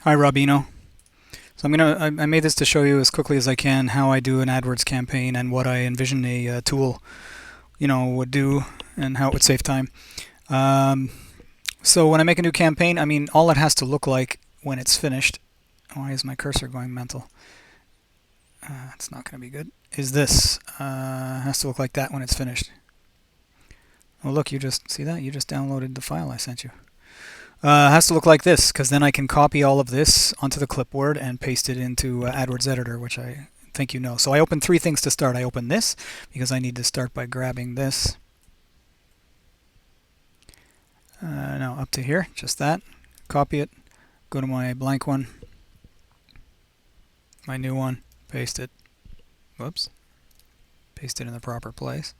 Hi, Robino. So I made this to show you as quickly as I can how I do an AdWords campaign and what I envision a tool, would do and how it would save time. Um, so when I make a new campaign, all it has to look like when it's finished. Why is my cursor going mental? It's not going to be good. Is this has to look like that when it's finished? Oh, look, you just see that? You just downloaded the file I sent you. Has to look like this, because then I can copy all of this onto the clipboard and paste it into AdWords Editor, which I think you know. So I open three things to start. I open this because I need to start by grabbing this. No, up to here, just that. Copy it, go to my blank one, my new one, paste it. Whoops. Paste it in the proper place.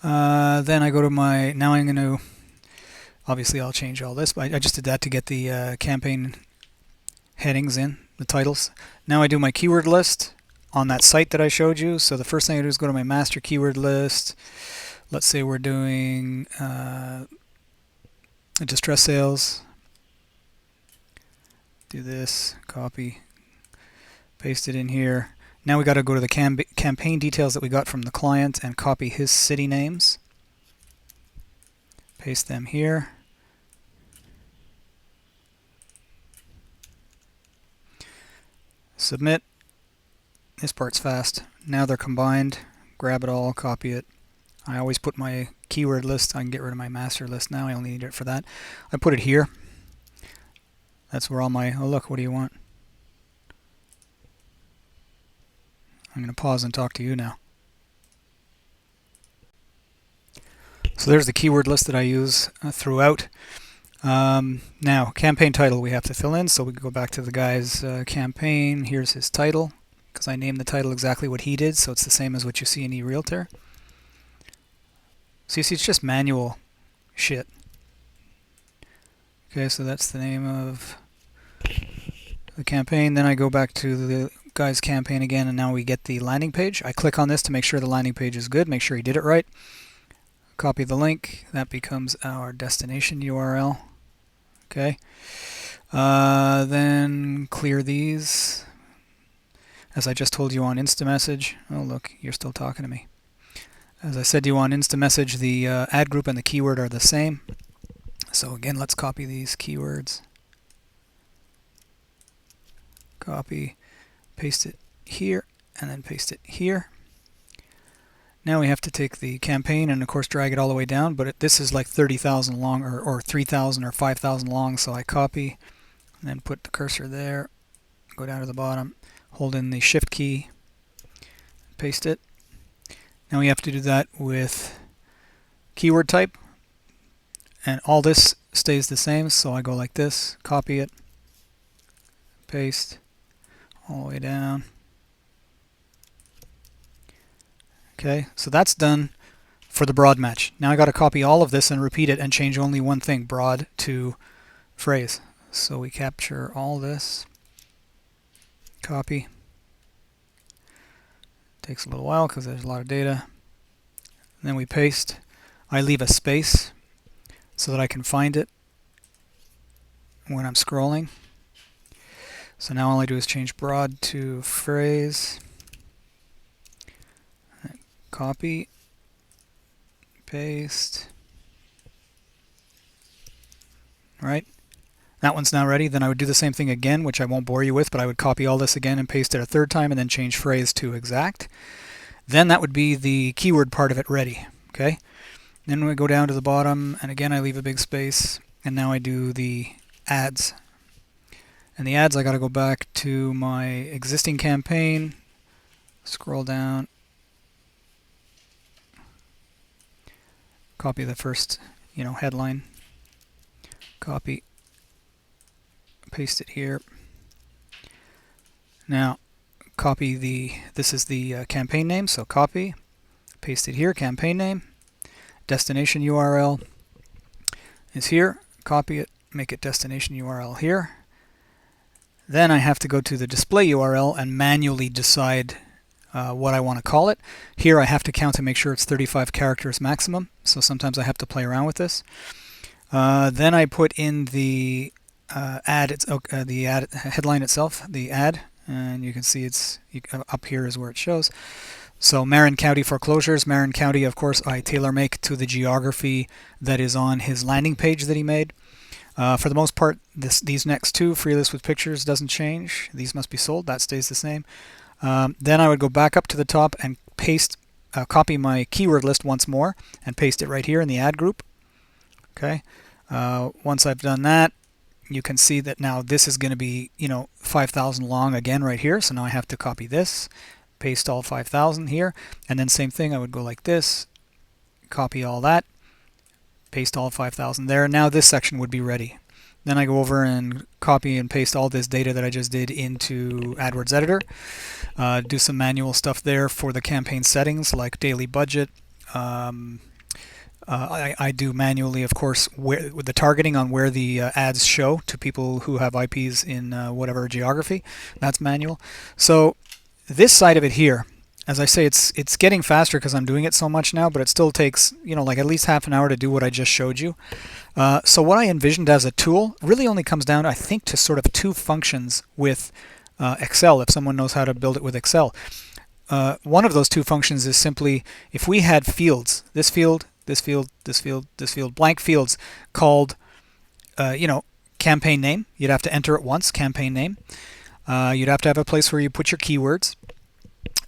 Then I go to my, now I'm going to, obviously I'll change all this, but I just did that to get the campaign headings in, the titles. Now I do my keyword list on that site that I showed you. So the first thing I do is go to my master keyword list. Let's say we're doing distress sales. Do this, copy, paste it in here. Now we got to go to the campaign details that we got from the client and copy his city names. Paste them here. Submit. This part's fast. Now they're combined. Grab it all, copy it. I always put my keyword list. I can get rid of my master list now. I only need it for that. I put it here. That's where all my, oh look, what do you want? I'm going to pause and talk to you now. So there's the keyword list that I use throughout. Now, campaign title we have to fill in, so we can go back to the guy's campaign. Here's his title, because I named the title exactly what he did, so it's the same as what you see in eRealtor. So you see, it's just manual shit. Okay, so that's the name of the campaign. Then I go back to the guy's campaign again, and now we get the landing page. I click on this to make sure the landing page is good, make sure he did it right. Copy the link. That becomes our destination URL. Okay. Then clear these. As I just told you on InstaMessage. Oh, look, you're still talking to me. As I said to you on InstaMessage, the ad group and the keyword are the same. So again, let's copy these keywords. Copy, paste it here, and then paste it here. Now we have to take the campaign and of course drag it all the way down, but this is like 30,000 long or 3,000 or 5,000 long, so I copy and then put the cursor there, go down to the bottom, hold in the shift key, paste it. Now we have to do that with keyword type, and all this stays the same, so I go like this, copy it, paste, all the way down. Okay, so that's done for the broad match. Now I got to copy all of this and repeat it and change only one thing, broad to phrase. So we capture all this, copy. Takes a little while because there's a lot of data. And then we paste. I leave a space so that I can find it when I'm scrolling. So now all I do is change broad to phrase. Copy, paste. Right? That one's now ready. Then I would do the same thing again, which I won't bore you with, but I would copy all this again and paste it a third time and then change phrase to exact. Then that would be the keyword part of it ready. Okay? Then we go down to the bottom, and again I leave a big space, and now I do the ads. And the ads, I got to go back to my existing campaign, scroll down, copy the first, headline, copy, paste it here. Now, copy this is the campaign name, so copy, paste it here, campaign name, destination URL is here, copy it, make it destination URL here. Then I have to go to the display URL and manually decide what I want to call it. Here I have to count to make sure it's 35 characters maximum, so sometimes I have to play around with this. Then I put in the ad, the ad headline itself, the ad, and you can see it's up here is where it shows. So Marin County foreclosures. Marin County, of course, I tailor make to the geography that is on his landing page that he made. For the most part, these next two, free list with pictures, doesn't change. These must be sold. That stays the same. Then I would go back up to the top and copy my keyword list once more and paste it right here in the ad group. Okay. Once I've done that, you can see that now this is going to be 5,000 long again right here. So now I have to copy this, paste all 5,000 here, and then same thing. I would go like this, copy all that, paste all 5,000 there. Now this section would be ready. Then I go over and copy and paste all this data that I just did into AdWords Editor. Do some manual stuff there for the campaign settings like daily budget. I do manually, of course, with the targeting on where the ads show to people who have IPs in whatever geography. That's manual. So this side of it here, as I say, it's getting faster because I'm doing it so much now, but it still takes like at least half an hour to do what I just showed you. So what I envisioned as a tool really only comes down, I think, to sort of two functions with Excel, if someone knows how to build it with Excel. One of those two functions is simply if we had fields, this field, this field, this field, this field, blank fields called, campaign name. You'd have to enter it once, campaign name. You'd have to have a place where you put your keywords.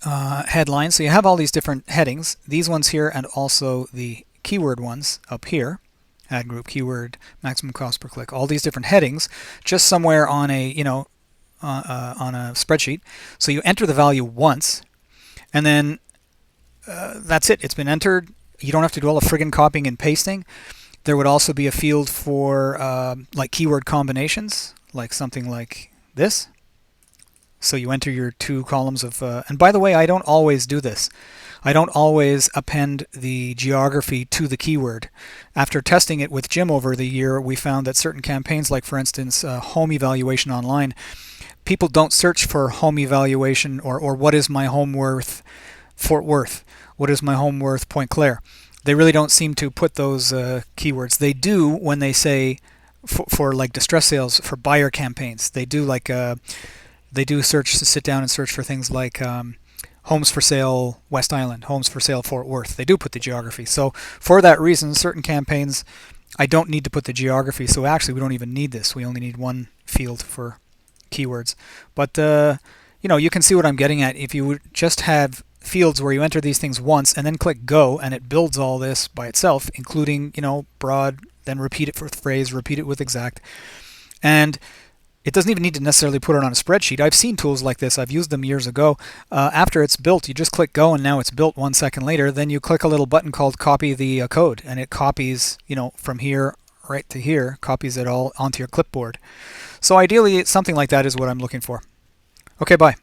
Headline. So you have all these different headings, these ones here, and also the keyword ones up here. Ad group, keyword, maximum cost per click. All these different headings, just somewhere on a on a spreadsheet. So you enter the value once, and then that's it. It's been entered. You don't have to do all the friggin' copying and pasting. There would also be a field for like keyword combinations, like something like this. So you enter your two columns of, and by the way, I don't always do this. I don't always append the geography to the keyword. After testing it with Jim over the year, we found that certain campaigns, like for instance, home evaluation online, people don't search for home evaluation or what is my home worth Fort Worth, what is my home worth Point Claire. They really don't seem to put those keywords. They do when they say for like distress sales for buyer campaigns. They do like they do sit down and search for things like homes for sale West Island, homes for sale Fort Worth. They do put the geography. So for that reason, certain campaigns, I don't need to put the geography. So actually, we don't even need this. We only need one field for keywords. But you can see what I'm getting at. If you would just have fields where you enter these things once and then click go, and it builds all this by itself, including broad, then repeat it for phrase, repeat it with exact, and it doesn't even need to necessarily put it on a spreadsheet. I've seen tools like this. I've used them years ago. After it's built, you just click go, and now it's built 1 second later. Then you click a little button called copy the code, and it copies, from here right to here, copies it all onto your clipboard. So ideally, something like that is what I'm looking for. Okay, bye.